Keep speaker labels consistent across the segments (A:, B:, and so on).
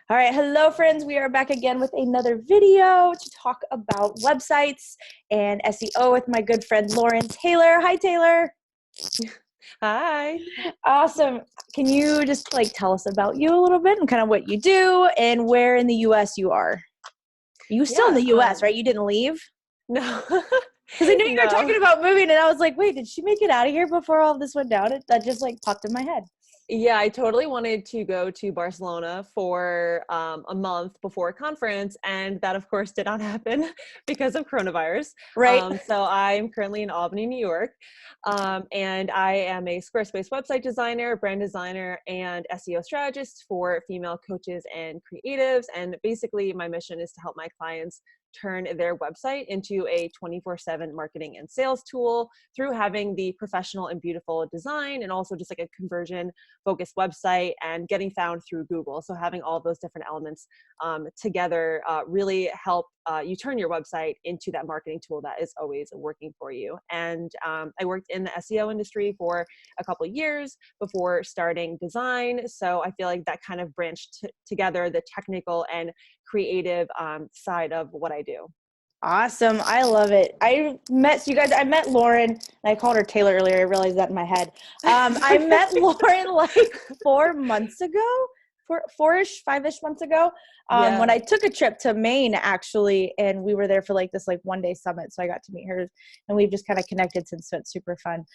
A: All right, hello friends. We are back again with another video to talk about websites and SEO with my good friend Lauren Taylor. Hi Taylor.
B: Hi.
A: Awesome. Can you just tell us about you a little bit and kind of what you do and where in the US you are? Are you still in
B: Yeah.
A: the US, right? You didn't leave?
B: No.
A: Because I knew you were
B: No.
A: talking about moving and I was like, wait, did she make it out of here before all this went down? That just popped in my head.
B: Yeah, I totally wanted to go to Barcelona for a month before a conference, and that, of course, did not happen because of coronavirus.
A: Right.
B: So I'm currently in Albany, New York, and I am a Squarespace website designer, brand designer, and SEO strategist for female coaches and creatives. And basically, my mission is to help my clients turn their website into a 24/7 marketing and sales tool through having the professional and beautiful design and also just a conversion focused website and getting found through Google. So having all those different elements together really help you turn your website into that marketing tool that is always working for you. And I worked in the SEO industry for a couple of years before starting design. So I feel like that kind of branched together the technical and creative side of what I do.
A: Awesome. I love it. I met Lauren, and I called her Taylor earlier. I realized that in my head. I met Lauren 4 months ago, four-ish, five-ish months ago, when
B: Yeah.
A: I took a trip to Maine, actually, and we were there for this one-day summit. So I got to meet her, and we've just kind of connected since, so it's super fun.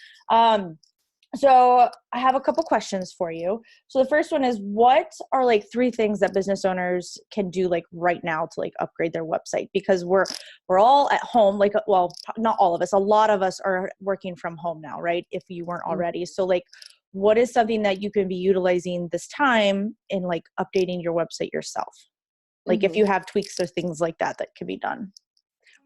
A: So I have a couple questions for you. So the first one is, what are three things that business owners can do right now to upgrade their website? Because we're all at home, well, not all of us, a lot of us are working from home now, right? If you weren't already. So what is something that you can be utilizing this time in updating your website yourself? If
B: Mm-hmm.
A: you have tweaks or things like that can be done.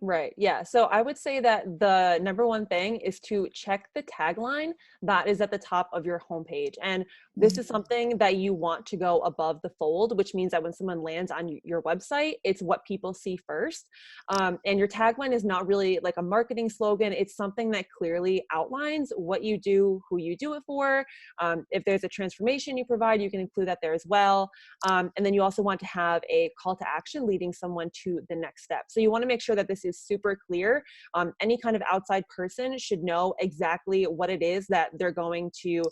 B: Right. Yeah. So I would say that the number one thing is to check the tagline that is at the top of your homepage. And this is something that you want to go above the fold, which means that when someone lands on your website, it's what people see first. And your tagline is not really like a marketing slogan. It's something that clearly outlines what you do, who you do it for. If there's a transformation you provide, you can include that there as well. And then you also want to have a call to action leading someone to the next step. So you want to make sure that this is super clear. Any kind of outside person should know exactly what it is that they're going to,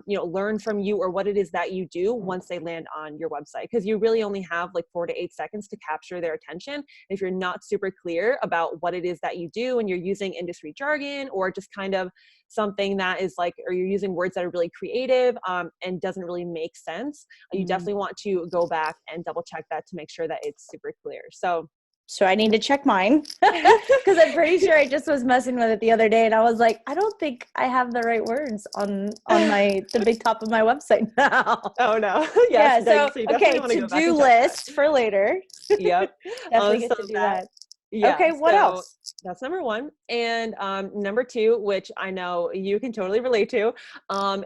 B: learn from you, or what it is that you do once they land on your website. Because you really only have 4 to 8 seconds to capture their attention. If you're not super clear about what it is that you do, and you're using industry jargon or just kind of something that is or you're using words that are really creative and doesn't really make sense, you definitely want to go back and double check that to make sure that it's super clear.
A: So I need to check mine because I'm pretty sure I just was messing with it the other day, and I was like, I don't think I have the right words on the big top of my website now.
B: Oh no. Yes.
A: Yeah. So
B: So you definitely
A: okay,
B: want to go back
A: to-do
B: and check that.
A: list for later.
B: Yep.
A: Definitely
B: So
A: get to do
B: that,
A: that.
B: yeah.
A: Okay. What
B: So
A: else?
B: that's number one. And number two, which I know you can totally relate to,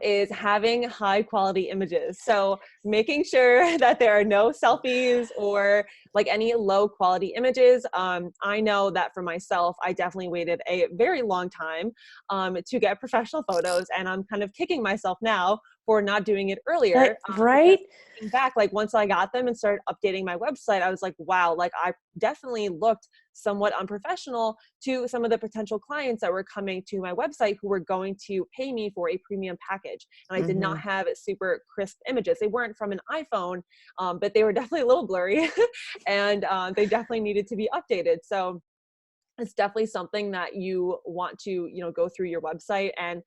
B: is having high quality images. So making sure that there are no selfies or any low quality images. I know that for myself, I definitely waited a very long time to get professional photos, and I'm kind of kicking myself now for not doing it earlier. Because
A: Right?
B: looking back, once I got them and started updating my website, I was like, wow, I definitely looked somewhat unprofessional to some of the potential clients that were coming to my website who were going to pay me for a premium package. And I did not have super crisp images. They weren't from an iPhone, but they were definitely a little blurry and they definitely needed to be updated. So it's definitely something that you want to, go through your website and,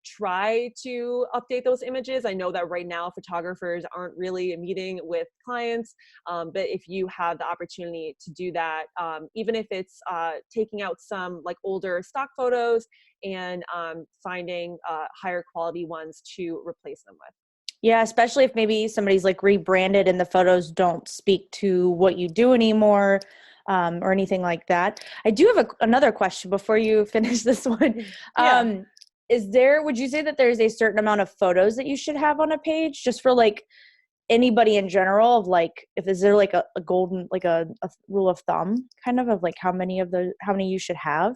B: try to update those images. I know that right now photographers aren't really meeting with clients, but if you have the opportunity to do that, even if it's taking out some older stock photos and finding higher quality ones to replace them with.
A: Yeah, especially if maybe somebody's rebranded and the photos don't speak to what you do anymore, or anything like that. I do have another question before you finish this one.
B: Yeah.
A: Would you say that there's a certain amount of photos that you should have on a page just for anybody in general, of is there a golden, a rule of thumb kind of how many you should have?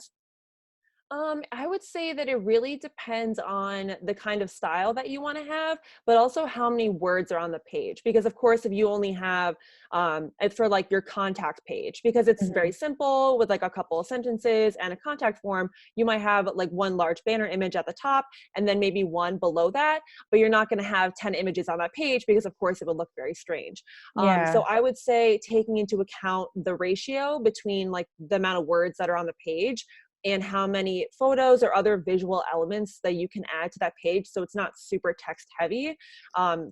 B: I would say that it really depends on the kind of style that you want to have, but also how many words are on the page. Because of course, if you only have, it's for like your contact page, because it's very
A: Mhm.
B: simple with like a couple of sentences and a contact form, you might have like one large banner image at the top and then maybe one below that, but you're not going to have 10 images on that page because of course it would look very strange. So
A: Yeah.
B: I would say taking into account the ratio between like the amount of words that are on the page and how many photos or other visual elements that you can add to that page, so it's not super text heavy.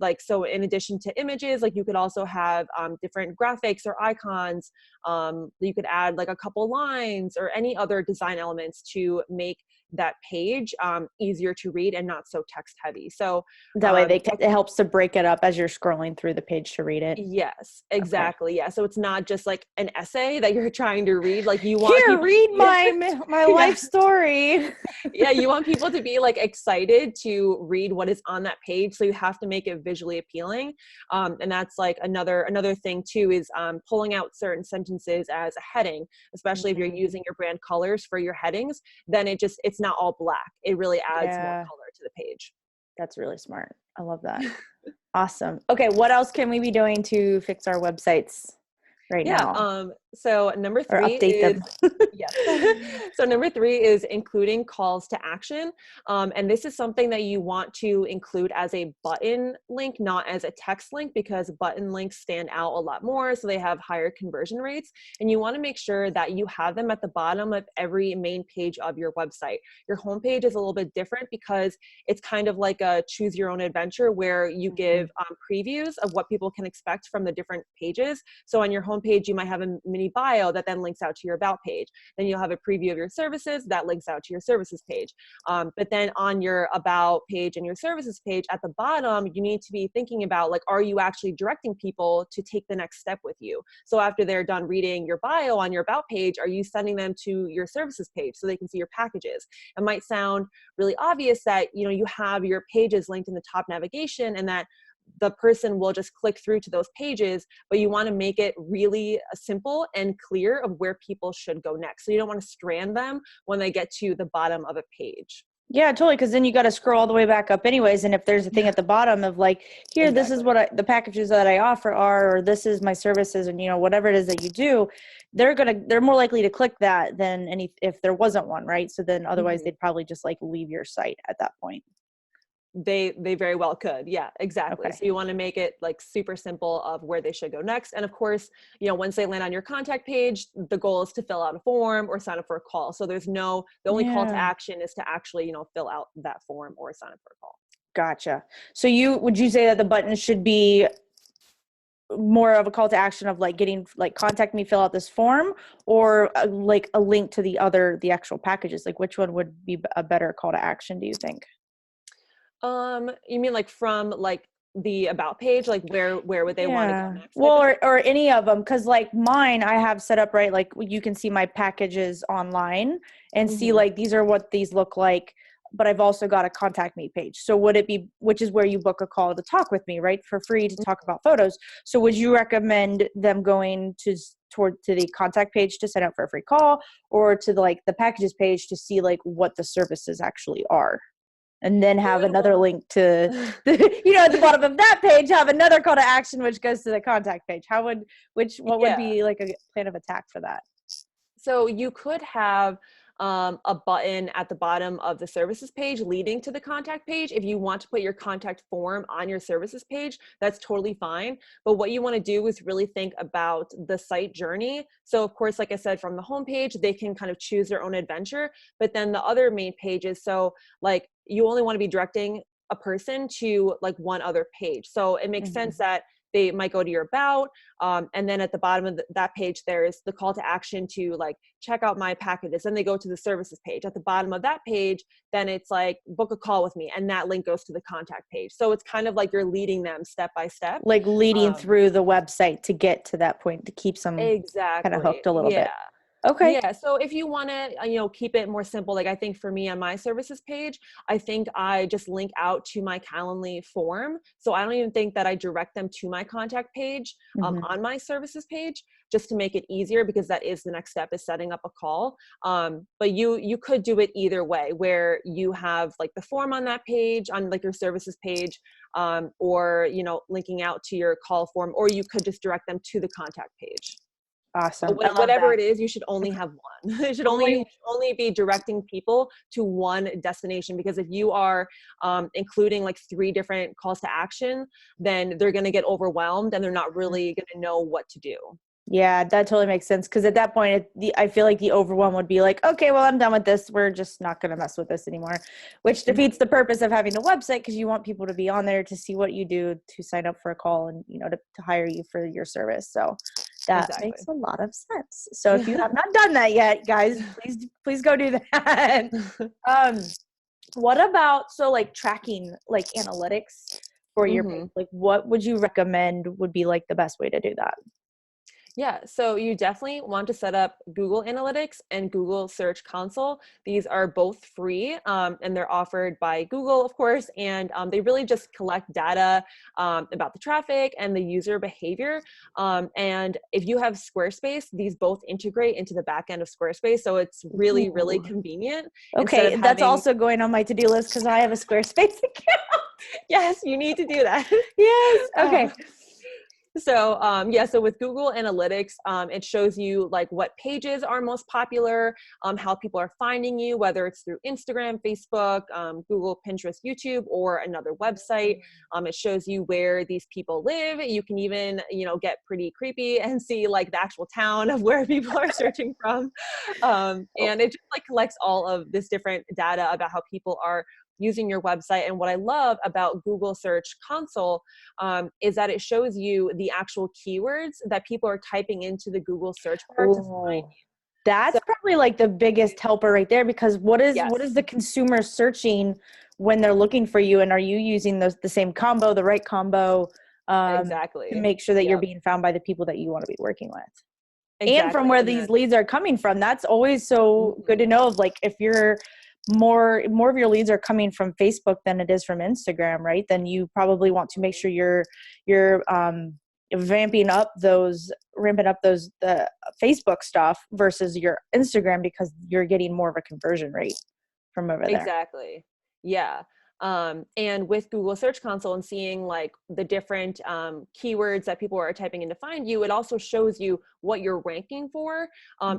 B: Like, so in addition to images, like you could also have different graphics or icons. You could add like a couple lines or any other design elements to make that page easier to read and not so text heavy. So
A: That way
B: so
A: it helps to break it up as you're scrolling through the page to read it.
B: yes,
A: Okay.
B: exactly. Yeah. So it's not just like an essay that you're trying to read. Like you want
A: Here,
B: people,
A: read
B: yeah,
A: my
B: yeah,
A: life story.
B: yeah, you want people to be like excited to read what is on that page, so you have to make it visually appealing. And that's like another thing too, is pulling out certain sentences as a heading, especially if you're
A: Mhm.
B: using your brand colors for your headings. Then it's not all black, it really adds more
A: Yeah,
B: color to the page.
A: that's really smart. I love that. Awesome. Okay, what else can we be doing to fix our websites right
B: Yeah.
A: now
B: So number
A: or
B: three
A: update
B: is
A: them?
B: yes. So number three is including calls to action. And this is something that you want to include as a button link, not as a text link, because button links stand out a lot more. So they have higher conversion rates. And you want to make sure that you have them at the bottom of every main page of your website. Your homepage is a little bit different because it's kind of like a choose your own adventure where you give
A: Mhm.
B: previews of what people can expect from the different pages. So on your homepage, you might have a mini bio that then links out to your about page. Then you'll have a preview of your services that links out to your services page. But then on your about page and your services page at the bottom, you need to be thinking about like, are you actually directing people to take the next step with you? So after they're done reading your bio on your about page, are you sending them to your services page so they can see your packages? It might sound really obvious that you have your pages linked in the top navigation and that the person will just click through to those pages, but you want to make it really simple and clear of where people should go next. So you don't want to strand them when they get to the bottom of a page.
A: Yeah, totally. Because then you got to scroll all the way back up, anyways. And if there's a thing
B: Yeah,
A: at the bottom of like, here, this is
B: exactly.
A: what the packages that I offer are, or this is my services, and whatever it is that you do, they're more likely to click that than any if there wasn't one, right? So then otherwise
B: Mhm.
A: they'd probably just like leave your site at that point.
B: They very well could. Yeah, exactly. So
A: Okay.
B: you want to make it like super simple of where they should go next. And of course, once they land on your contact page, the goal is to fill out a form or sign up for a call. So the only call to
A: Yeah.
B: action is to actually, fill out that form or sign up for a call.
A: Gotcha. So would you say that the button should be more of a call to action of like getting like contact me, fill out this form, or like a link to the actual packages? Like which one would be a better call to action, do you think?
B: You mean like from like the about page, like where would they want to go
A: Yeah.
B: next type
A: Well,
B: of thing?
A: or any of them, because like mine, I have set up right. Like you can see my packages online and see
B: Hmm.
A: like these are what these look like. But I've also got a contact me page. So would it be, which is where you book a call to talk with me, right, for free to talk about photos? So would you recommend them going to the contact page to sign up for a free call, or to the packages page to see like what the services actually are? And then
B: You
A: have
B: would
A: another
B: want
A: link to at the bottom of that page have another call to action which goes to the contact page. What would
B: yeah.
A: be like a plan of attack for that?
B: So you could have a button at the bottom of the services page leading to the contact page. If you want to put your contact form on your services page, that's totally fine. But what you want to do is really think about the site journey. So of course, like I said, from the homepage, they can kind of choose their own adventure, but then the other main pages. So like you only want to be directing a person to like one other page. So it makes sense
A: Hmm.
B: that they might go to your about, and then at the bottom of that page, there's the call to action to like check out my packages. Then they go to the services page. At the bottom of that page, then it's like book a call with me, and that link goes to the contact page. So it's kind of like you're leading them step by step.
A: Like leading
B: Um,
A: through the website to get to that point to keep them kind of
B: exactly.
A: hooked a little
B: Yeah.
A: bit. Okay.
B: Yeah. So if you want to, keep it more simple, like I think for me on my services page, I think I just link out to my Calendly form. So I don't even think that I direct them to my contact page
A: Hmm.
B: on my services page, just to make it easier, because that is the next step, is setting up a call. But you could do it either way, where you have like the form on that page, on like your services page, or, linking out to your call form, or you could just direct them to the contact page. But
A: Awesome. I love
B: whatever
A: that.
B: it is, you should only have one. It should
A: Only.
B: only be directing people to one destination, because if you are including like 3 different calls to action, then they're going to get overwhelmed and they're not really going to know what to do.
A: Yeah, that totally makes sense. Because at that point, I feel like the overwhelm would be like, okay, well, I'm done with this. We're just not going to mess with this anymore, which defeats the purpose of having the website, because you want people to be on there to see what you do, to sign up for a call, and to hire you for your service. So that
B: Exactly.
A: makes a lot of sense. So if you have not done that yet, guys, please go do that. um, what about, so like tracking, like analytics for your page?
B: Hmm.
A: Like, what would you recommend would be like the best way to do that?
B: Yeah, so you definitely want to set up Google Analytics and Google Search Console. These are both free, and they're offered by Google, of course, and they really just collect data about the traffic and the user behavior. And if you have Squarespace, these both integrate into the back end of Squarespace, so it's really, really
A: Ooh.
B: convenient. Instead
A: Okay,
B: of
A: that's
B: having,
A: also going on my to-do list because I have a Squarespace account.
B: yes, you need to do that.
A: Yes.
B: Uh,
A: Okay.
B: So yeah, so with Google Analytics, it shows you like what pages are most popular, how people are finding you, whether it's through Instagram, Facebook, Google, Pinterest, YouTube, or another website. It shows you where these people live. You can even, get pretty creepy and see like the actual town of where people are searching from.
A: Oh.
B: And it just like collects all of this different data about how people are using your website. And what I love about Google Search Console is that it shows you the actual keywords that people are typing into the Google search bar to find
A: Oh.
B: you. So
A: That's probably like the biggest helper right there, because what is
B: yes,
A: the consumer searching when they're looking for you, and are you using the same combo, the right combo, to
B: exactly.
A: make sure that you're
B: Yep,
A: being found by the people that you want to be working with, and from
B: exactly.
A: where
B: And
A: these
B: then
A: leads are coming from. That's always so good to
B: mhm,
A: know. Of like, if you're more of your leads are coming from Facebook than it is from Instagram, right? Then you probably want to make sure you're ramping up those the Facebook stuff versus your Instagram, because you're getting more of a conversion rate from over there.
B: exactly. Yeah. And with Google Search Console and seeing like the different keywords that people are typing in to find you, it also shows you what you're ranking for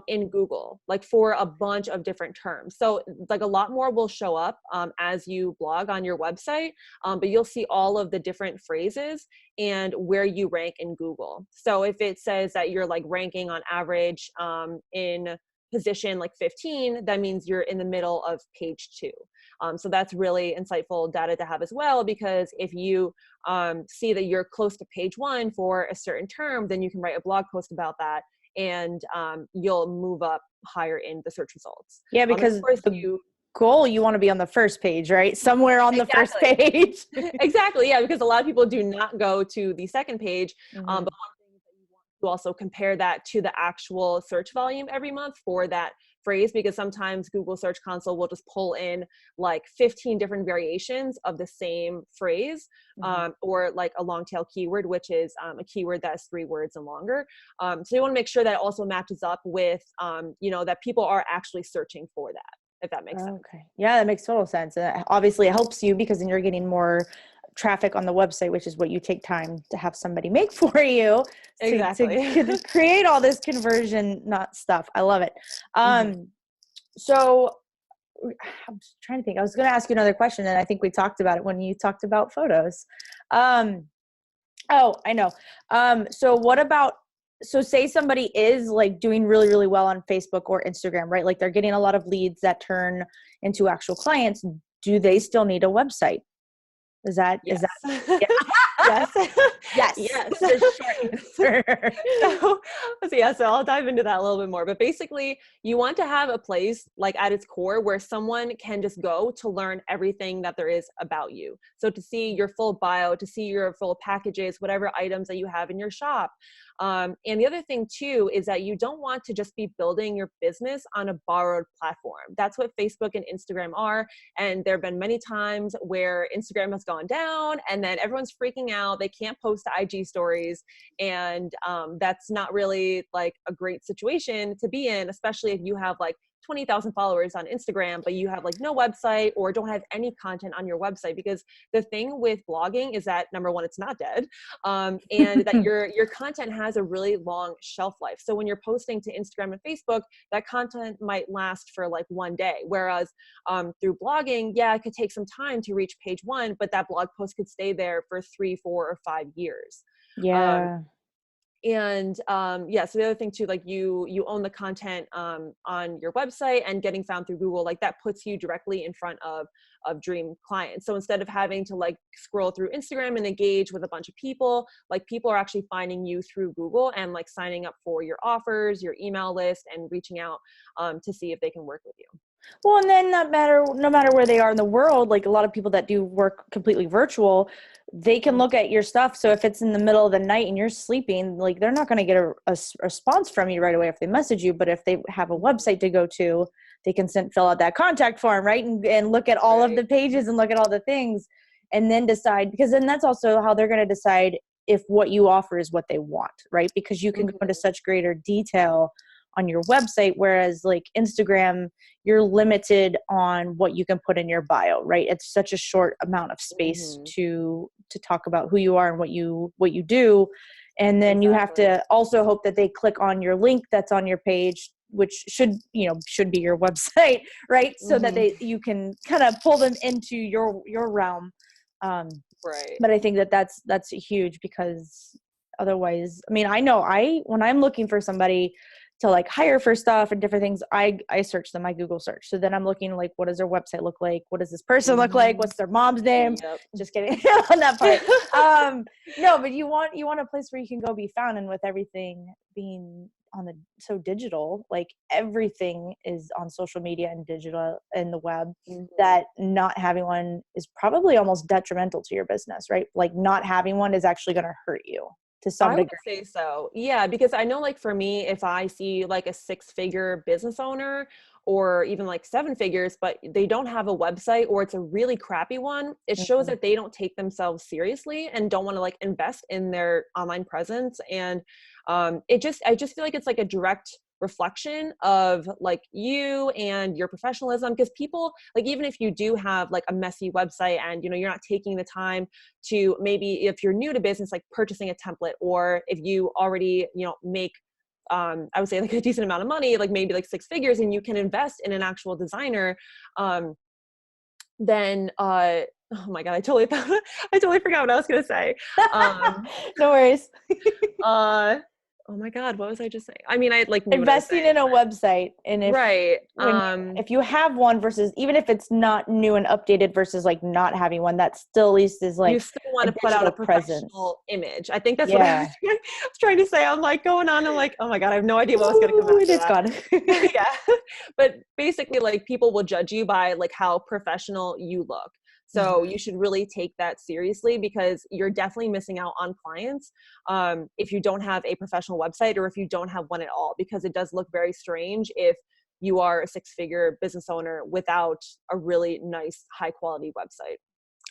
B: in Google, like for a bunch of different terms. So like a lot more will show up as you blog on your website, but you'll see all of the different phrases and where you rank in Google. So if it says that you're like ranking on average in position like 15, that means you're in the middle of page 2. So that's really insightful data to have as well, because if you see that you're close to page 1 for a certain term, then you can write a blog post about that, and you'll move up higher in the search results.
A: Yeah,
B: And of
A: because
B: course
A: the goal, you want to be on the first page, right? Somewhere on the first
B: exactly.
A: page.
B: Exactly, yeah, because a lot of people do not go to the second page. But
A: Mhm.
B: one thing is that you want to also compare that to the actual search volume every month for that phrase, because sometimes Google Search Console will just pull in like 15 different variations of the same phrase,
A: Mhm.
B: or like a long tail keyword, which is a keyword that's 3 words and longer. So you want to make sure that it also matches up with, that people are actually searching for that, if that makes sense.
A: Okay. Yeah, that makes total sense. Obviously, it helps you because then you're getting more traffic on the website, which is what you take time to have somebody make for you
B: Exactly.
A: create all this conversion not stuff. I love it.
B: Mhm.
A: So I'm just trying to think. I was going to ask you another question, and I think we talked about it when you talked about photos. Um, Oh, I know. So what about, so say somebody is like doing really, really well on Facebook or Instagram, right? Like they're getting a lot of leads that turn into actual clients. Do they still need a website? Is that,
B: Yes.
A: yeah.
B: Yes.
A: Yes.
B: Yes.
A: The short answer.
B: So I'll dive into that a little bit more. But basically, you want to have a place like at its core where someone can just go to learn everything that there is about you. So to see your full bio, to see your full packages, whatever items that you have in your shop. And the other thing too is that you don't want to just be building your business on a borrowed platform. That's what Facebook and Instagram are. And there have been many times where Instagram has gone down and then everyone's freaking out. They can't post to IG stories. And that's not really like a great situation to be in, especially if you have like 20,000 followers on Instagram, but you have like no website or don't have any content on your website. Because the thing with blogging is that number one, it's not dead. And that your content has a really long shelf life. So when you're posting to Instagram and Facebook, that content might last for like one day. Whereas through blogging, yeah, it could take some time to reach page one, but that blog post could stay there for 3, 4, or 5 years.
A: Yeah.
B: And yeah, so the other thing too, like you own the content on your website, and getting found through Google, like that puts you directly in front of dream clients. So instead of having to like scroll through Instagram and engage with a bunch of people, like people are actually finding you through Google and like signing up for your offers, your email list, and reaching out to see if they can work with you.
A: Well, and then no matter where they are in the world, like a lot of people that do work completely virtual, they can look at your stuff. So if it's in the middle of the night and you're sleeping, like they're not going to get a response from you right away if they message you. But if they have a website to go to, they can fill out that contact form, right? And look at all of the pages and look at all the things and then decide, because then that's also how they're going to decide if what you offer is what they want, right? Because you can go into such greater detail on your website, whereas like Instagram, you're limited on what you can put in your bio, right? It's such a short amount of space to talk about who you are and what you do. And then you have to also hope that they click on your link that's on your page, which should be your website, right? So that you can kind of pull them into your realm.
B: Right.
A: But I think that's huge, because otherwise, I mean, I know when I'm looking for somebody to like hire for stuff and different things, I search them, I Google search. So then I'm looking like, what does their website look like? What does this person look like? What's their mom's name?
B: Yep.
A: Just kidding on that part. No, but you want a place where you can go be found, and with everything being so digital, like everything is on social media and digital and the web, that not having one is probably almost detrimental to your business, right? Like not having one is actually going to hurt you to some degree.
B: I would say so. Yeah, because I know like for me, if I see like a 6-figure business owner or even like 7 figures, but they don't have a website, or it's a really crappy one, it shows that they don't take themselves seriously and don't want to like invest in their online presence. And I just feel like it's like a direct reflection of like you and your professionalism. Because people, like, even if you do have like a messy website and you're not taking the time to, maybe if you're new to business, like purchasing a template, or if you already make I would say like a decent amount of money, like maybe like 6 figures, and you can invest in an actual designer, then oh my God, I totally forgot what I was gonna say.
A: No worries.
B: Oh my God, what was I just saying? I mean, I like knew
A: investing in a website, and if you have one, versus even if it's not new and updated, versus like not having one, that still at least is like
B: you still want to put out a professional image. I think that's what I was trying to say. I'm like going on and like, oh my God, I have no idea what was going to come out.
A: It's gone.
B: Yeah. But basically, like, people will judge you by like how professional you look. So you should really take that seriously, because you're definitely missing out on clients if you don't have a professional website, or if you don't have one at all, because it does look very strange if you are a 6-figure business owner without a really nice, high quality website.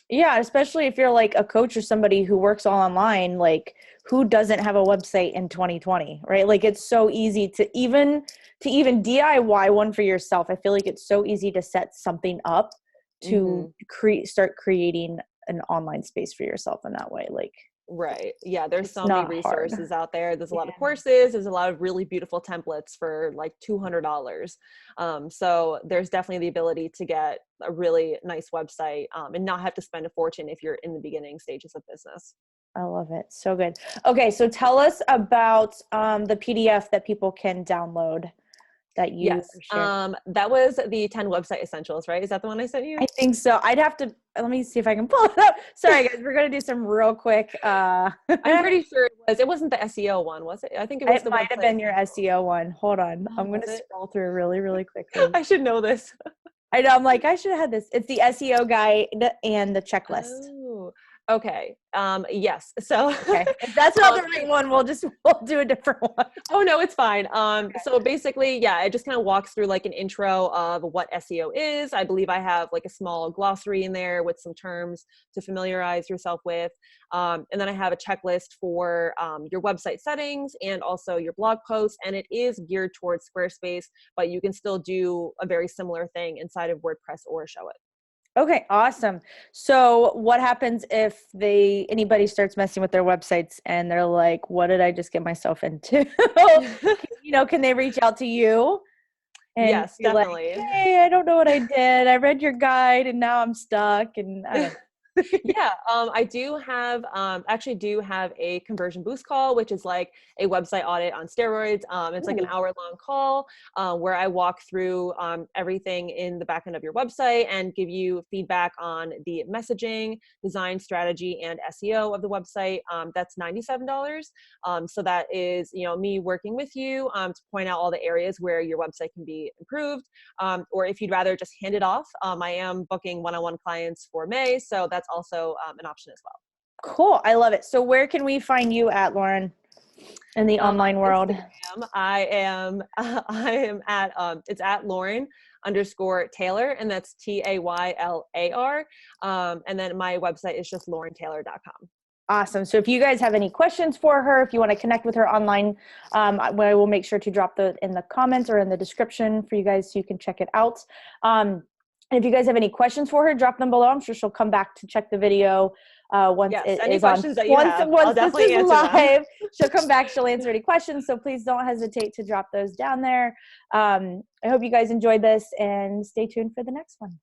A: Yeah, especially if you're like a coach or somebody who works all online, like who doesn't have a website in 2020, right? Like it's so easy to even DIY one for yourself. I feel like it's so easy to set something up to start creating an online space for yourself in that way. Like,
B: right. Yeah. There's so many resources out there. There's a lot of courses. There's a lot of really beautiful templates for like $200. So there's definitely the ability to get a really nice website and not have to spend a fortune if you're in the beginning stages of business.
A: I love it. So good. Okay. So tell us about the PDF that people can download that you
B: Yes.
A: shared?
B: That was the 10 website essentials, right? Is that the one I sent you?
A: I think so. I'd have to, let me see if I can pull it up. Sorry guys, we're going to do some real quick.
B: I'm pretty sure it wasn't the SEO one, was it? I think it was
A: It
B: the
A: might have
B: website
A: been your
B: essentials.
A: SEO one. Hold on.
B: Oh,
A: I'm going
B: was
A: to
B: it?
A: scroll through really, really quickly.
B: I should know this.
A: I know. I'm like, I should have had this. It's the SEO guide and the checklist.
B: Oh, okay. Yes. So,
A: Okay. If that's not the
B: um,
A: right one, we'll do a different one.
B: oh no, it's fine.
A: Okay.
B: So basically, yeah, it just kind of walks through like an intro of what SEO is. I believe I have like a small glossary in there with some terms to familiarize yourself with. And then I have a checklist for your website settings and also your blog posts. And it is geared towards Squarespace, but you can still do a very similar thing inside of WordPress or Show It.
A: Okay, awesome. So what happens if anybody starts messing with their websites and they're like, what did I just get myself into? Can they reach out to you and
B: Yes,
A: be like,
B: definitely.
A: hey, I don't know what I did. I read your guide and now I'm stuck and I don't know.
B: Yeah, I do have actually do have a conversion boost call, which is like a website audit on steroids. It's like an
A: Ooh,
B: hour-long call where I walk through everything in the back end of your website and give you feedback on the messaging, design strategy, and SEO of the website. That's $97. So that is, me working with you to point out all the areas where your website can be improved. Or if you'd rather just hand it off, I am booking one-on-one clients for May, so that's also an option as well.
A: cool. I love it. So where can we find you at, Lauren, in the
B: On
A: online world?
B: Instagram, I am at it's at Lauren_Taylar, and that's Taylar. And then my website is just laurentaylar.com.
A: Awesome. So if you guys have any questions for her, if you want to connect with her online, I will make sure to drop in the comments or in the description for you guys so you can check it out. And if you guys have any questions for her, drop them below. I'm sure she'll come back to check the video once
B: Yes,
A: it
B: any
A: is on.
B: questions that you
A: Once
B: have, I'll
A: this
B: definitely
A: is
B: answer them.
A: live, she'll come back. She'll answer any questions. So please don't hesitate to drop those down there. I hope you guys enjoyed this and stay tuned for the next one.